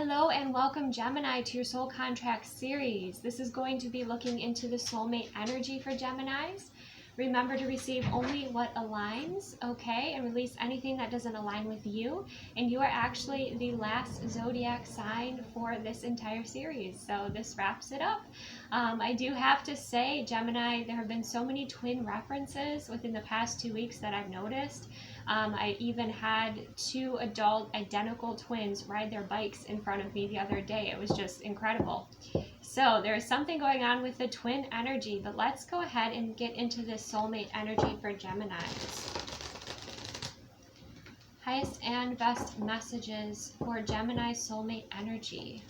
Hello and welcome, Gemini, to your soul contract series. This is going to be looking into the soulmate energy for Geminis. Remember to receive only what aligns, okay, and release anything that doesn't align with you. And you are actually the last zodiac sign for this entire series, so this wraps it up. I do have to say, Gemini, there have been so many twin references within the past 2 weeks that I've noticed. I even had 2 adult identical twins ride their bikes in front of me the other day. It was just incredible. So there is something going on with the twin energy, but let's go ahead and get into this soulmate energy for Geminis. Highest and best messages for Gemini soulmate energy.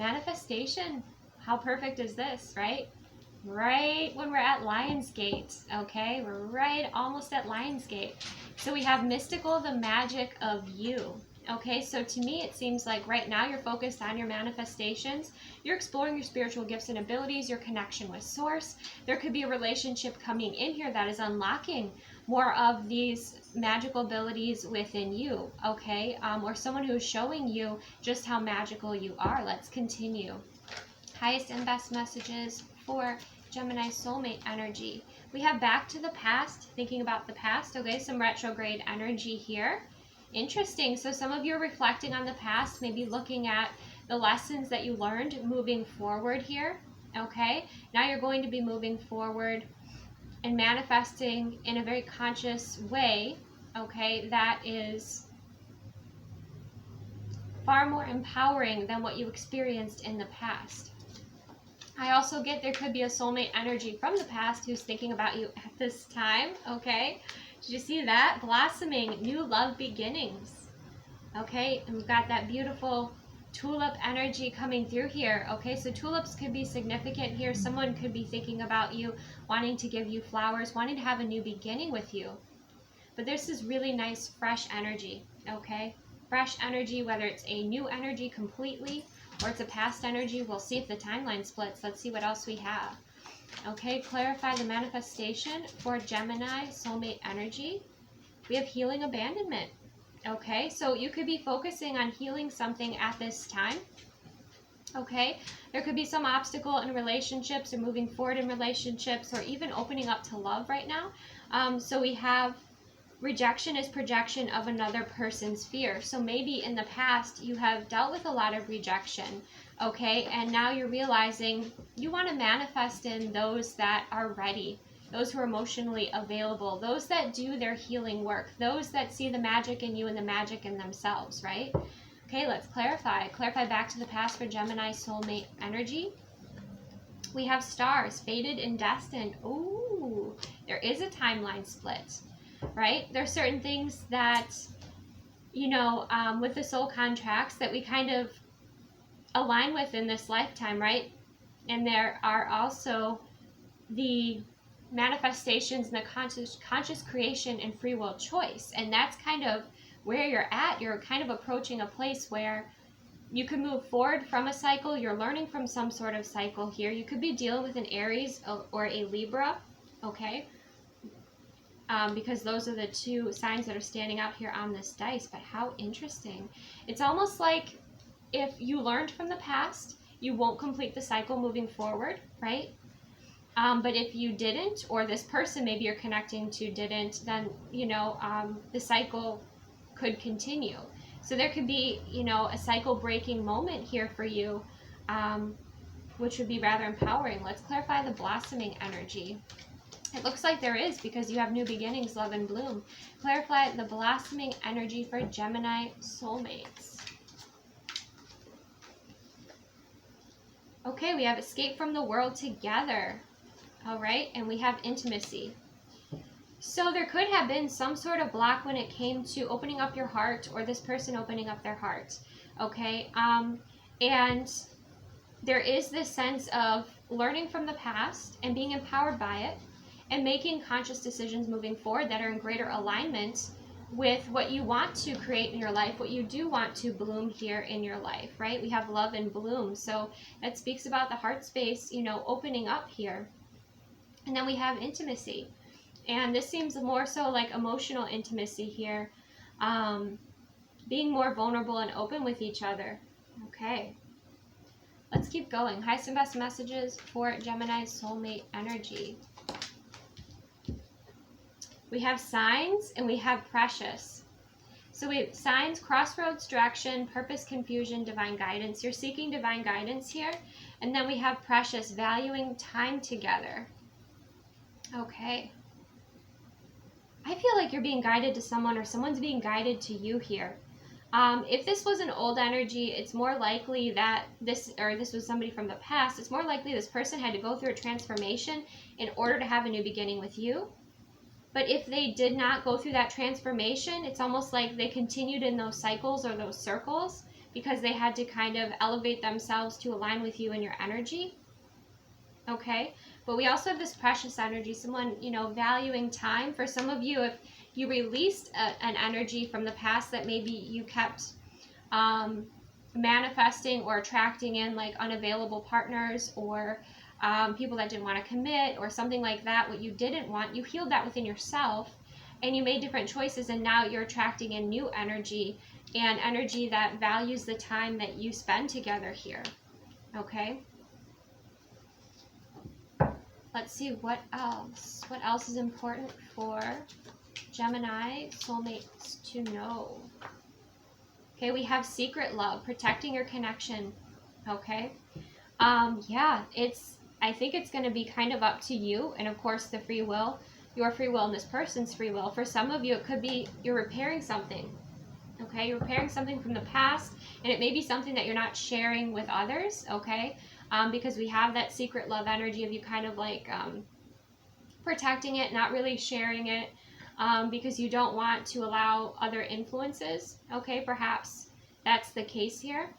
Manifestation. How perfect is this, right? Right when we're at Lionsgate, okay? We're right almost at Lionsgate. So we have mystical, the magic of you. Okay, so to me, it seems like right now you're focused on your manifestations. You're exploring your spiritual gifts and abilities, your connection with source. There could be a relationship coming in here that is unlocking more of these magical abilities within you, okay? Or someone who's showing you just how magical you are. Let's continue. Highest and best messages for Gemini soulmate energy. We have back to the past, thinking about the past, okay? Some retrograde energy here. Interesting. So some of you are reflecting on the past, maybe looking at the lessons that you learned moving forward here, okay? Now you're going to be moving forward and manifesting in a very conscious way, okay? That is far more empowering than what you experienced in the past. I also get there could be a soulmate energy from the past who's thinking about you at this time, okay? Did you see that? Blossoming, new love beginnings, okay? And we've got that beautiful tulip energy coming through here, okay? So tulips could be significant here. Someone could be thinking about you, wanting to give you flowers, wanting to have a new beginning with you. But this is really nice, fresh energy, okay? Fresh energy, whether it's a new energy completely or it's a past energy. We'll see if the timeline splits. Let's see what else we have. Okay, clarify the manifestation for Gemini soulmate energy. We have healing abandonment. Okay, so you could be focusing on healing something at this time. Okay, there could be some obstacle in relationships or moving forward in relationships or even opening up to love right now. So we have rejection is projection of another person's fear. So maybe in the past you have dealt with a lot of rejection, okay? And now you're realizing you want to manifest in those that are ready, those who are emotionally available, those that do their healing work, those that see the magic in you and the magic in themselves, right? Okay, let's clarify. Clarify back to the past for Gemini soulmate energy. We have stars, fated and destined. Ooh, there is a timeline split. Right? There's certain things that, you know, with the soul contracts that we kind of align with in this lifetime, right? And there are also the manifestations and the conscious creation and free will choice. And that's kind of where you're at. You're kind of approaching a place where you can move forward from a cycle. You're learning from some sort of cycle here. You could be dealing with an Aries or a Libra, okay? Because those are the 2 signs that are standing out here on this dice. But how interesting. It's almost like if you learned from the past, you won't complete the cycle moving forward, right? But if you didn't, or this person maybe you're connecting to didn't, then, you know, the cycle could continue. So there could be, you know, a cycle breaking moment here for you, which would be rather empowering. Let's clarify the blossoming energy. It looks like there is, because you have new beginnings, love and bloom. Clarify the blossoming energy for Gemini soulmates. Okay, we have escape from the world together. All right, and we have intimacy. So there could have been some sort of block when it came to opening up your heart, or this person opening up their heart. Okay, and there is this sense of learning from the past and being empowered by it, and making conscious decisions moving forward that are in greater alignment with what you want to create in your life, what you do want to bloom here in your life, right? We have love and bloom. So that speaks about the heart space, you know, opening up here. And then we have intimacy. And this seems more so like emotional intimacy here. being more vulnerable and open with each other. Okay. Let's keep going. Highest and best messages for Gemini's soulmate energy. We have signs and we have precious. So we have signs, crossroads, direction, purpose, confusion, divine guidance. You're seeking divine guidance here. And then we have precious, valuing time together. Okay. I feel like you're being guided to someone, or someone's being guided to you here. If this was an old energy, it's more likely that this was somebody from the past. It's more likely this person had to go through a transformation in order to have a new beginning with you. But if they did not go through that transformation, it's almost like they continued in those cycles or those circles because they had to kind of elevate themselves to align with you and your energy. Okay? But we also have this precious energy, someone, you know, valuing time. For some of you, if you released an energy from the past that maybe you kept manifesting or attracting in, like unavailable partners or people that didn't want to commit or something like that, what you didn't want, you healed that within yourself and you made different choices, and now you're attracting in new energy and energy that values the time that you spend together here. Okay? Let's see what else. What else is important for Gemini soulmates to know? Okay, we have secret love, protecting your connection. Okay. Yeah, I think it's going to be kind of up to you, and of course the free will, your free will and this person's free will. For some of you, it could be you're repairing something. Okay, you're repairing something from the past, and it may be something that you're not sharing with others. Okay. Because we have that secret love energy of you kind of like protecting it, not really sharing it, because you don't want to allow other influences. Okay, perhaps that's the case here.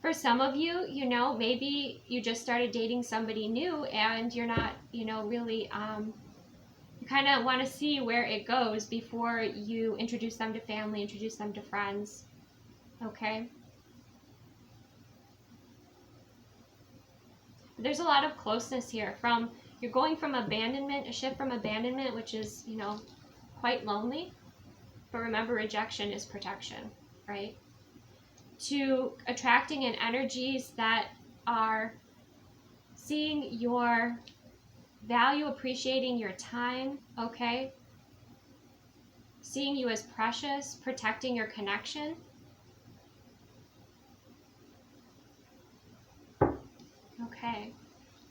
For some of you, you know, maybe you just started dating somebody new and you're not, you know, really, you kind of want to see where it goes before you introduce them to family, introduce them to friends. Okay. There's a lot of closeness here. You're going from abandonment, a shift from abandonment, which is, you know, quite lonely. But remember, rejection is protection, right? To attracting in energies that are seeing your value, appreciating your time, okay? Seeing you as precious, protecting your connection. Okay.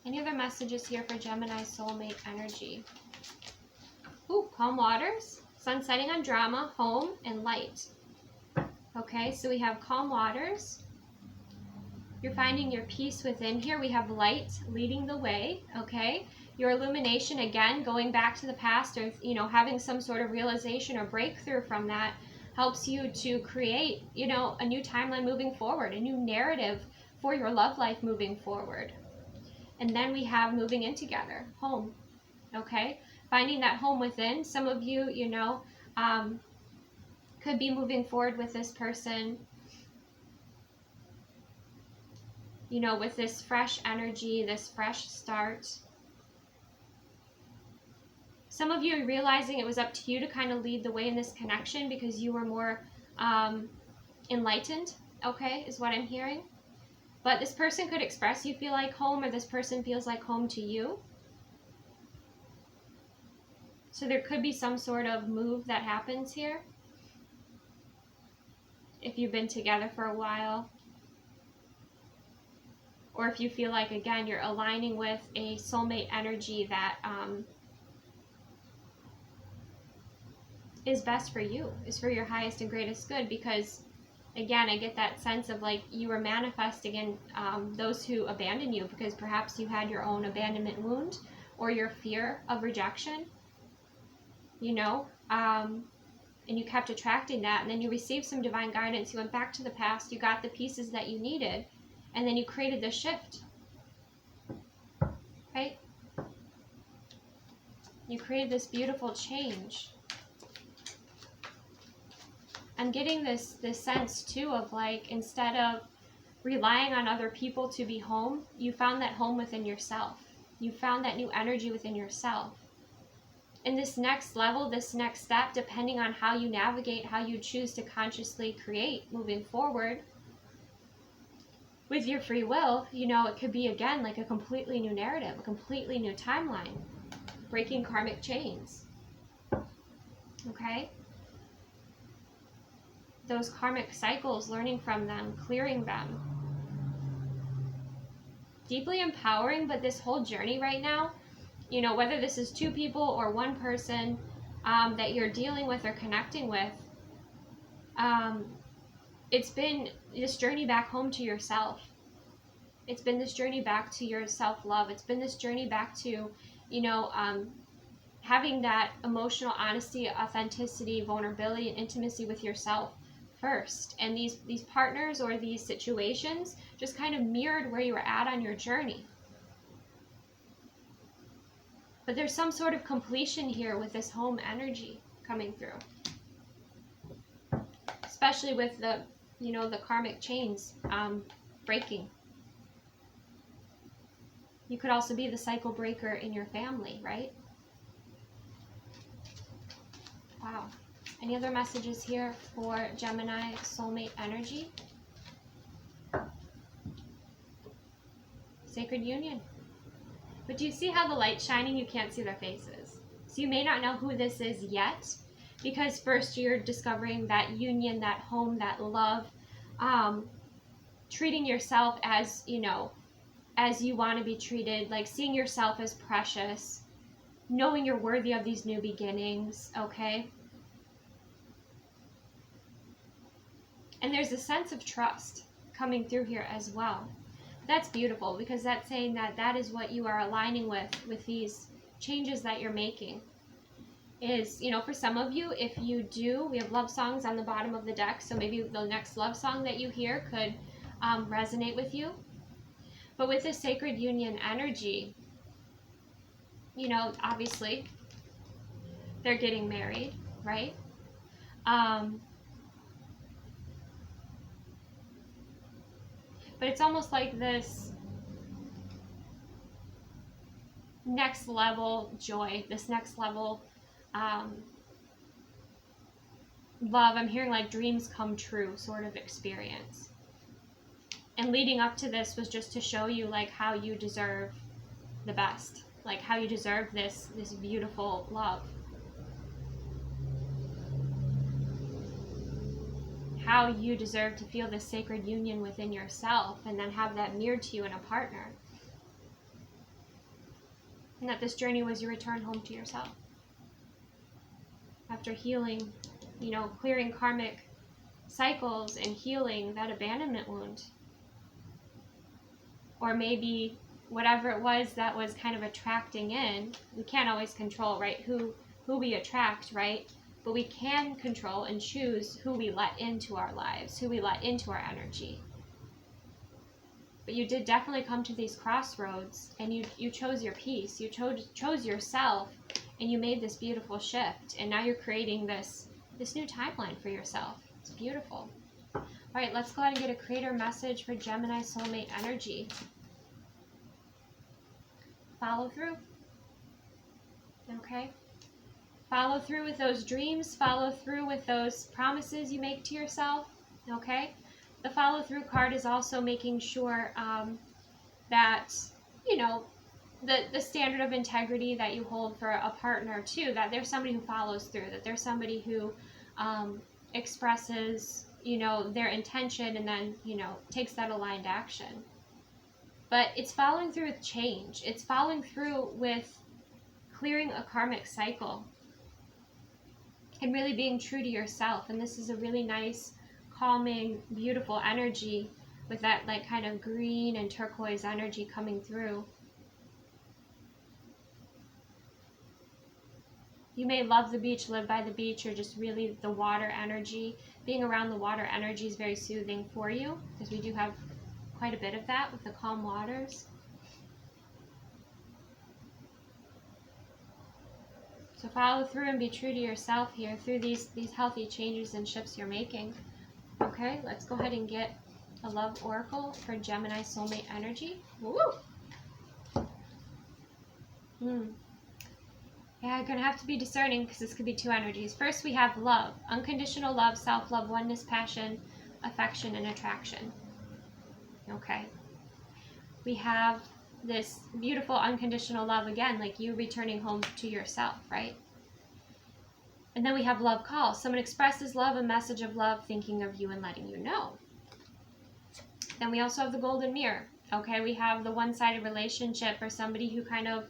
Any other messages here for Gemini soulmate energy? Ooh, calm waters, sun setting on drama, home, and light. Okay, so we have calm waters. You're finding your peace within here. We have light leading the way, okay? Your illumination, again, going back to the past, or, you know, having some sort of realization or breakthrough from that helps you to create, you know, a new timeline moving forward, a new narrative for your love life moving forward. And then we have moving in together, home, okay? Finding that home within. Some of you, you know, could be moving forward with this person, you know, with this fresh energy, this fresh start. Some of you are realizing it was up to you to kind of lead the way in this connection because you were more enlightened, okay, is what I'm hearing. But this person could express you feel like home, or this person feels like home to you. So there could be some sort of move that happens here. If you've been together for a while. Or if you feel like, again, you're aligning with a soulmate energy that is best for you, is for your highest and greatest good. Because, again, I get that sense of like you were manifesting in those who abandon you because perhaps you had your own abandonment wound or your fear of rejection, you know, and you kept attracting that, and then you received some divine guidance, you went back to the past, you got the pieces that you needed, and then you created this shift, right? You created this beautiful change. I'm getting this sense too of like, instead of relying on other people to be home, you found that home within yourself. You found that new energy within yourself. in this next level, this next step, depending on how you navigate, how you choose to consciously create moving forward with your free will, you know, it could be again like a completely new narrative, a completely new timeline, breaking karmic chains. Okay? Those karmic cycles, learning from them, clearing them. Deeply empowering, but this whole journey right now, you know, whether this is 2 people or 1 person that you're dealing with or connecting with, it's been this journey back home to yourself. It's been this journey back to your self-love. It's been this journey back to, you know, having that emotional honesty, authenticity, vulnerability, and intimacy with yourself first. And these partners or these situations just kind of mirrored where you were at on your journey. But there's some sort of completion here with this home energy coming through. Especially with the, you know, the karmic chains breaking. You could also be the cycle breaker in your family, right? Wow. Any other messages here for Gemini soulmate energy? Sacred union. But do you see how the light's shining? You can't see their faces. So you may not know who this is yet, because first you're discovering that union, that home, that love, treating yourself as, you know, as you want to be treated, like seeing yourself as precious, knowing you're worthy of these new beginnings, okay? And there's a sense of trust coming through here as well. That's beautiful, because that's saying that that is what you are aligning with these changes that you're making. Is, you know, for some of you, if you do, we have love songs on the bottom of the deck, so maybe the next love song that you hear could resonate with you. But with this sacred union energy, you know, obviously they're getting married, right? But it's almost like this next level joy, this next level love. I'm hearing like dreams come true sort of experience. And leading up to this was just to show you like how you deserve the best, like how you deserve this beautiful love. How you deserve to feel this sacred union within yourself and then have that mirrored to you in a partner. And that this journey was your return home to yourself. After healing, you know, clearing karmic cycles and healing that abandonment wound. Or maybe whatever it was that was kind of attracting in. We can't always control, right, who we attract, right? But we can control and choose who we let into our lives, who we let into our energy. But you did definitely come to these crossroads, and you chose your peace, you chose yourself, and you made this beautiful shift. And now you're creating this new timeline for yourself. It's beautiful. All right, let's go ahead and get a creator message for Gemini soulmate energy. Follow through. Okay? Follow through with those dreams. Follow through with those promises you make to yourself. Okay? The follow through card is also making sure that, you know, the standard of integrity that you hold for a partner too, that there's somebody who follows through, that there's somebody who expresses, you know, their intention and then, you know, takes that aligned action. But it's following through with change. It's following through with clearing a karmic cycle and really being true to yourself. And this is a really nice, calming, beautiful energy with that like kind of green and turquoise energy coming through. You may love the beach, live by the beach, or just really the water energy. Being around the water energy is very soothing for you, because we do have quite a bit of that with the calm waters. So follow through and be true to yourself here through these healthy changes and shifts you're making. Okay, let's go ahead and get a love oracle for Gemini soulmate energy. Woo! Yeah, you're going to have to be discerning because this could be two energies. First, we have love, unconditional love, self-love, oneness, passion, affection, and attraction. Okay. We have this beautiful unconditional love again, like you returning home to yourself, right? And then we have love call. Someone expresses love, a message of love, thinking of you and letting you know. Then we also have the golden mirror. Okay, we have the one-sided relationship, or somebody who kind of,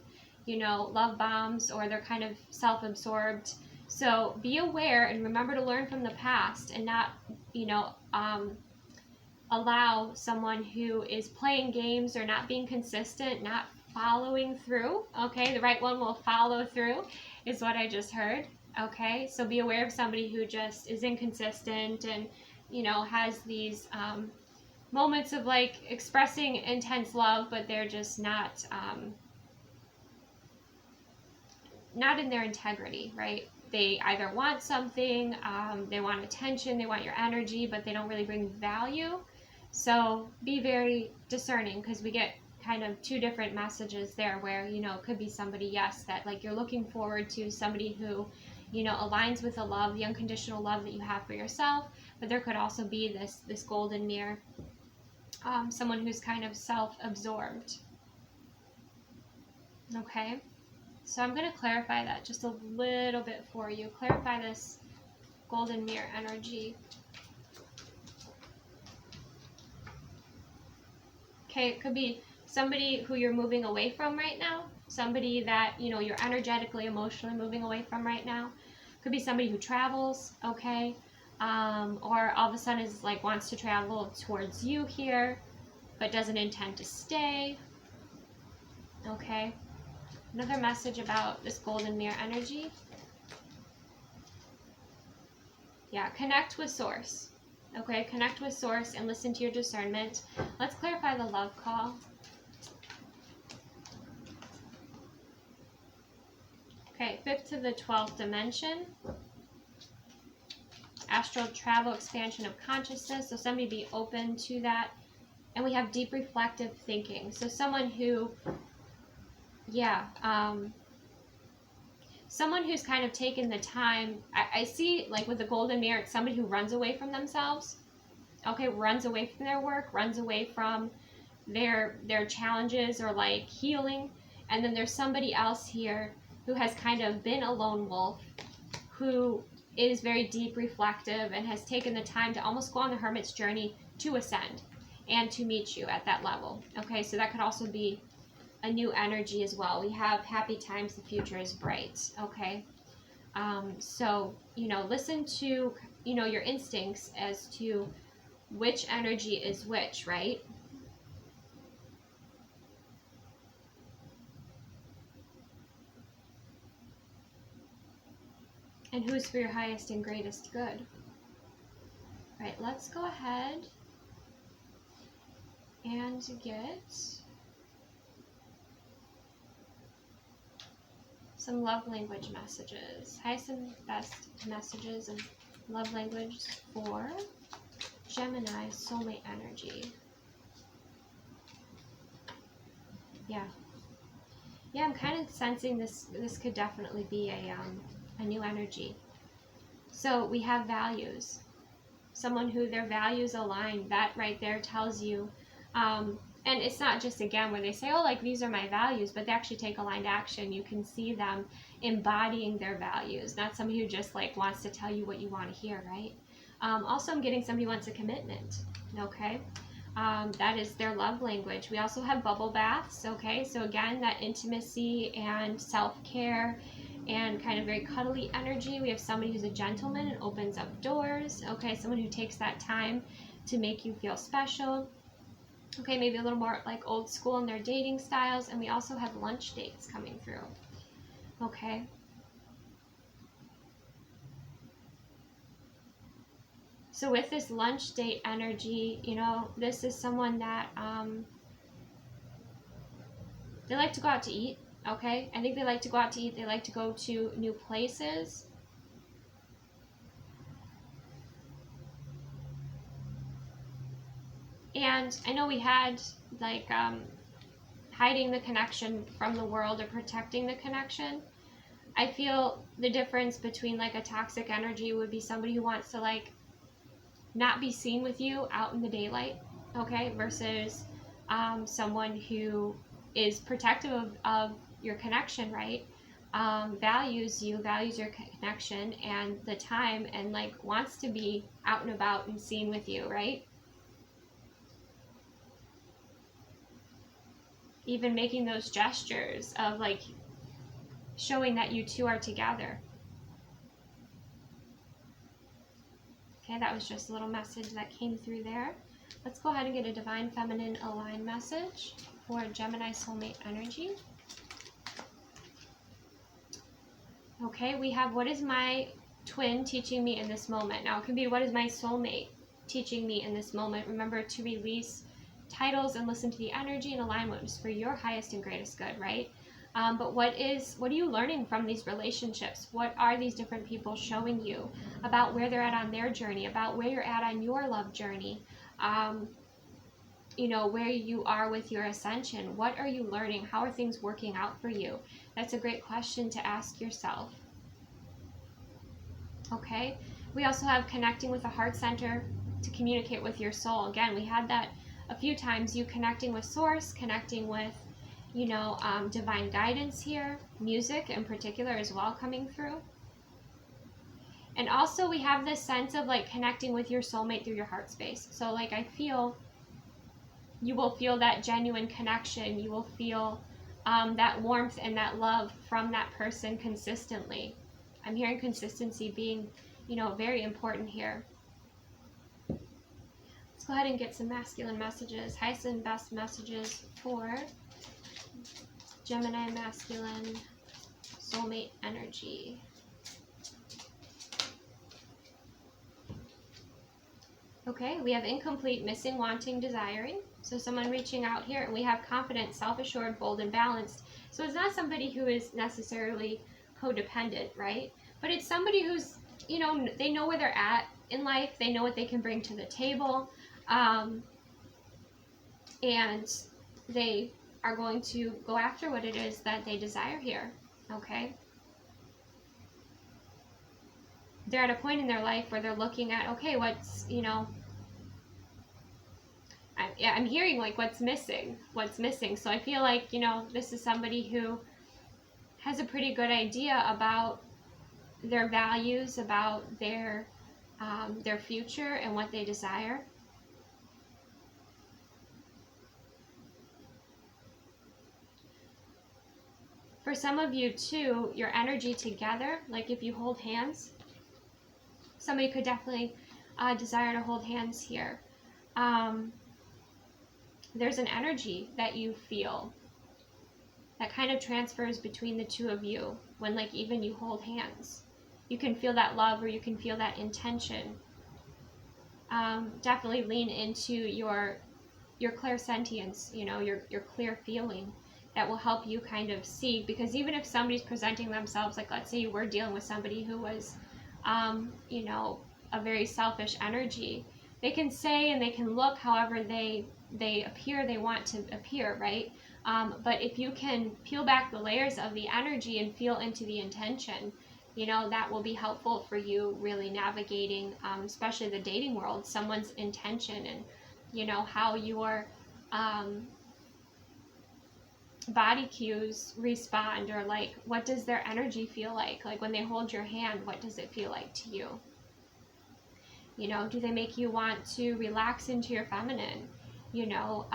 you know, love bombs, or they're kind of self-absorbed. So be aware and remember to learn from the past and not, you know, allow someone who is playing games or not being consistent, not following through. Okay, the right one will follow through is what I just heard. Okay, so be aware of somebody who just is inconsistent and, you know, has these moments of like expressing intense love, but they're just not in their integrity, right? They either want something, they want attention, they want your energy, but they don't really bring value. So be very discerning, because we get kind of two different messages there where, you know, it could be somebody, yes, that like you're looking forward to, somebody who, you know, aligns with the love, the unconditional love that you have for yourself, but there could also be this golden mirror, someone who's kind of self-absorbed. Okay, so I'm going to clarify that just a little bit for you. Clarify this golden mirror energy. Okay, it could be somebody who you're moving away from right now, somebody that, you know, you're energetically, emotionally moving away from right now. Could be somebody who travels, okay, or all of a sudden is like wants to travel towards you here, but doesn't intend to stay. Okay, another message about this golden mirror energy. Yeah, connect with source. Okay, connect with source and listen to your discernment. Let's clarify the love call. Okay, 5th to the 12th dimension. Astral travel, expansion of consciousness. So somebody be open to that. And we have deep reflective thinking. So someone who, yeah, someone who's kind of taken the time. I see, like with the golden mirror, it's somebody who runs away from themselves. Okay, runs away from their work, runs away from their challenges or like healing. And then there's somebody else here who has kind of been a lone wolf, who is very deep reflective and has taken the time to almost go on the hermit's journey to ascend and to meet you at that level. Okay, so that could also be a new energy as well. We have happy times, the future is bright. Okay, so, you know, listen to, you know, your instincts as to which energy is which, right? And who's for your highest and greatest good. Right, let's go ahead and get some love language messages. Highest and best messages and love language for Gemini soulmate energy. Yeah, I'm kind of sensing this could definitely be a new energy. So we have values. Someone who their values align, that right there tells you, and it's not just, again, where they say, oh, like, these are my values, but they actually take aligned action. You can see them embodying their values, not somebody who just, like, wants to tell you what you want to hear, right? Also, I'm getting somebody who wants a commitment, okay? That is their love language. We also have bubble baths, okay? So, again, that intimacy and self-care and kind of very cuddly energy. We have somebody who's a gentleman and opens up doors, okay? Someone who takes that time to make you feel special. Okay, maybe a little more like old school in their dating styles. And we also have lunch dates coming through, okay? So with this lunch date energy, you know, this is someone that, they like to go out to eat, okay? I think they like to go out to eat. They like to go to new places. And I know we had, like, hiding the connection from the world or protecting the connection. I feel the difference between like a toxic energy would be somebody who wants to like not be seen with you out in the daylight, okay, versus someone who is protective of your connection, right? Values you, values your connection and the time, and like wants to be out and about and seen with you, right? Even making those gestures of like showing that you two are together. Okay, that was just a little message that came through there. Let's go ahead and get a Divine Feminine Align message for Gemini Soulmate energy. Okay, we have, what is my twin teaching me in this moment? Now it can be, what is my soulmate teaching me in this moment? Remember to release titles and listen to the energy and align what is for your highest and greatest good, right? But what are you learning from these relationships? What are these different people showing you about where they're at on their journey, about where you're at on your love journey? You know, where you are with your ascension. What are you learning? How are things working out for you? That's a great question to ask yourself. Okay, we also have connecting with the heart center to communicate with your soul. Again, we had that a few times, you connecting with source, connecting with, you know, divine guidance here, music in particular as well coming through. And also we have this sense of like connecting with your soulmate through your heart space. So like I feel you will feel that genuine connection. You will feel that warmth and that love from that person consistently. I'm hearing consistency being, you know, very important here. Let's go ahead and get some masculine messages, highest and best messages for Gemini masculine soulmate energy. Okay, we have incomplete, missing, wanting, desiring. So someone reaching out here, and we have confident, self-assured, bold, and balanced. So it's not somebody who is necessarily codependent, right? But it's somebody who's, you know, they know where they're at in life. They know what they can bring to the table. And they are going to go after what it is that they desire here, okay? They're at a point in their life where they're looking at, okay, what's, you know, I'm hearing like what's missing. So I feel like, you know, this is somebody who has a pretty good idea about their values, about their future and what they desire. For some of you too, your energy together, like if you hold hands, somebody could definitely desire to hold hands here. There's an energy that you feel that kind of transfers between the two of you when like even you hold hands. You can feel that love, or you can feel that intention. Definitely lean into your clairsentience, you know, your clear feeling. That will help you kind of see, because even if somebody's presenting themselves, like let's say you were dealing with somebody who was, you know, a very selfish energy, they can say and they can look however they appear, they want to appear, right? But if you can peel back the layers of the energy and feel into the intention, you know, that will be helpful for you really navigating, especially the dating world, someone's intention, and, you know, how your body cues respond, or like what does their energy feel like when they hold your hand, what does it feel like to you? You know, do they make you want to relax into your feminine, you know,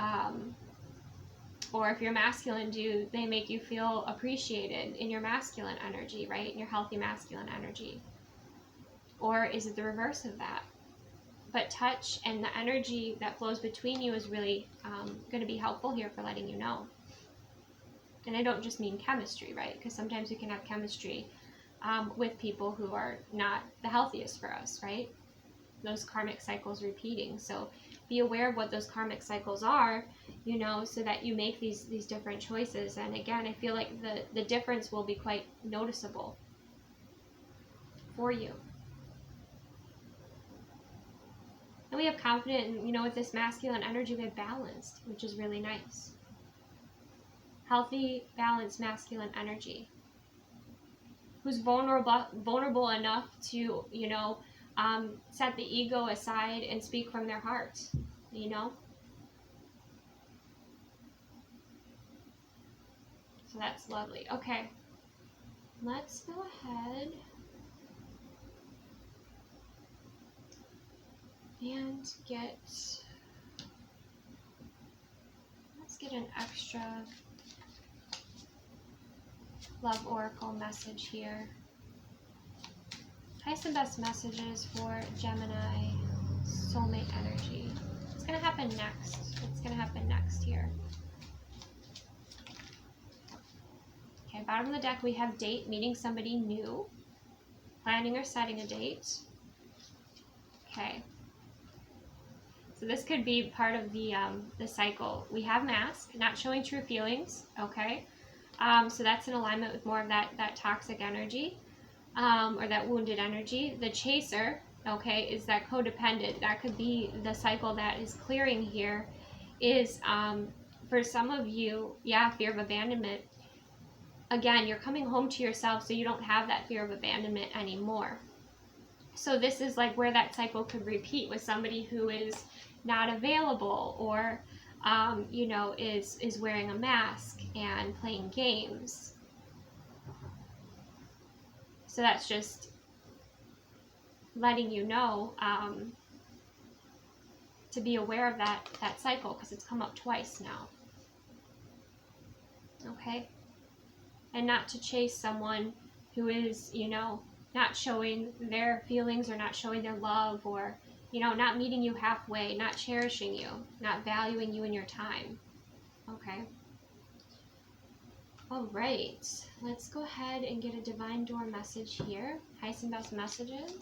or if you're masculine, do they make you feel appreciated in your masculine energy, right, in your healthy masculine energy? Or is it the reverse of that? But touch and the energy that flows between you is really going to be helpful here for letting you know. And I don't just mean chemistry, right? Because sometimes we can have chemistry with people who are not the healthiest for us, right? Those karmic cycles repeating. So be aware of what those karmic cycles are, you know, so that you make these different choices. And again, I feel like the difference will be quite noticeable for you. And we have confident, and, you know, with this masculine energy, we have balanced, which is really nice. Healthy, balanced, masculine energy. who's vulnerable enough to, you know, set the ego aside and speak from their heart, you know. So that's lovely. Okay, let's go ahead and let's get an extra love oracle message here. Highest and best messages for Gemini soulmate energy. It's going to happen next. It's going to happen next here. Okay, bottom of the deck we have date, meeting somebody new, planning or setting a date. Okay. So this could be part of the cycle. We have mask, not showing true feelings. Okay. So that's in alignment with more of that toxic energy, or that wounded energy. The chaser, okay, is that codependent. That could be the cycle that is clearing here. Is for some of you, yeah, fear of abandonment. Again, you're coming home to yourself, so you don't have that fear of abandonment anymore. So this is like where that cycle could repeat with somebody who is not available, or you know, is wearing a mask and playing games. So that's just letting you know to be aware of that cycle, because it's come up twice now. Okay? And not to chase someone who is, you know, not showing their feelings, or not showing their love, or, you know, not meeting you halfway, not cherishing you, not valuing you and your time. Okay? All right. Let's go ahead and get a divine door message here. Highest and best messages.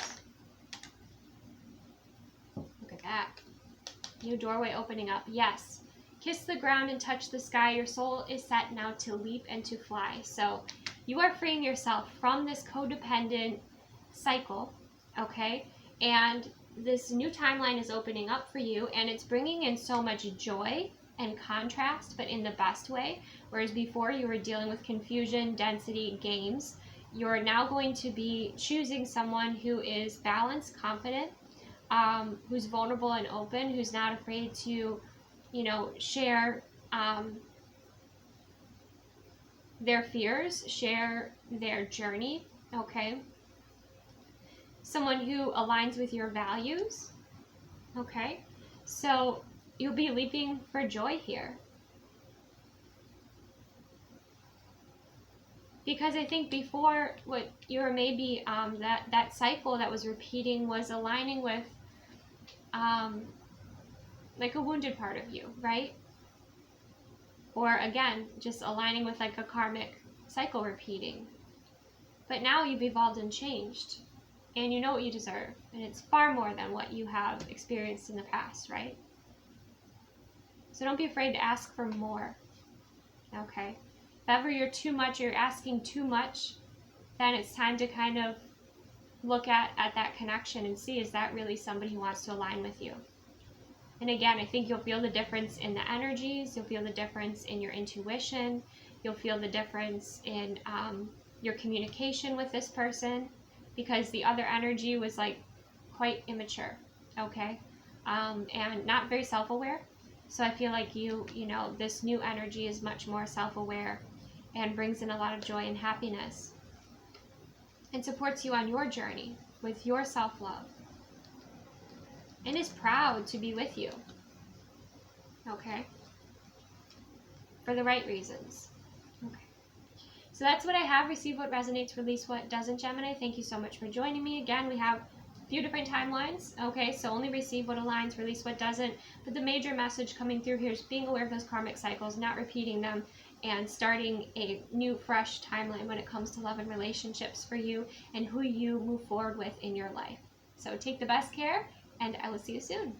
Look at that. New doorway opening up. Yes. Kiss the ground and touch the sky. Your soul is set now to leap and to fly. So you are freeing yourself from this codependent cycle, okay? And this new timeline is opening up for you, and it's bringing in so much joy and contrast, but in the best way. Whereas before you were dealing with confusion, density, games, you're now going to be choosing someone who is balanced, confident, who's vulnerable and open, who's not afraid to, you know, share their fears, share their journey, okay? Someone who aligns with your values, okay? So you'll be leaping for joy here. Because I think before, what you were maybe, that cycle that was repeating was aligning with like a wounded part of you, right? Or again, just aligning with like a karmic cycle repeating. But now you've evolved and changed, and you know what you deserve, and it's far more than what you have experienced in the past, right? So don't be afraid to ask for more, okay? If ever you're too much, you're asking too much, then it's time to kind of look at that connection and see, is that really somebody who wants to align with you? And again, I think you'll feel the difference in the energies, you'll feel the difference in your intuition, you'll feel the difference in your communication with this person, because the other energy was like quite immature, okay? And not very self-aware. So I feel like you know, this new energy is much more self-aware and brings in a lot of joy and happiness and supports you on your journey with your self-love, and is proud to be with you, okay? For the right reasons. Okay. So that's what I have. Receive what resonates, release what doesn't, Gemini. Thank you so much for joining me. Again, we have a few different timelines, okay? So only receive what aligns, release what doesn't. But the major message coming through here is being aware of those karmic cycles, not repeating them, and starting a new, fresh timeline when it comes to love and relationships for you and who you move forward with in your life. So take the best care, and I will see you soon.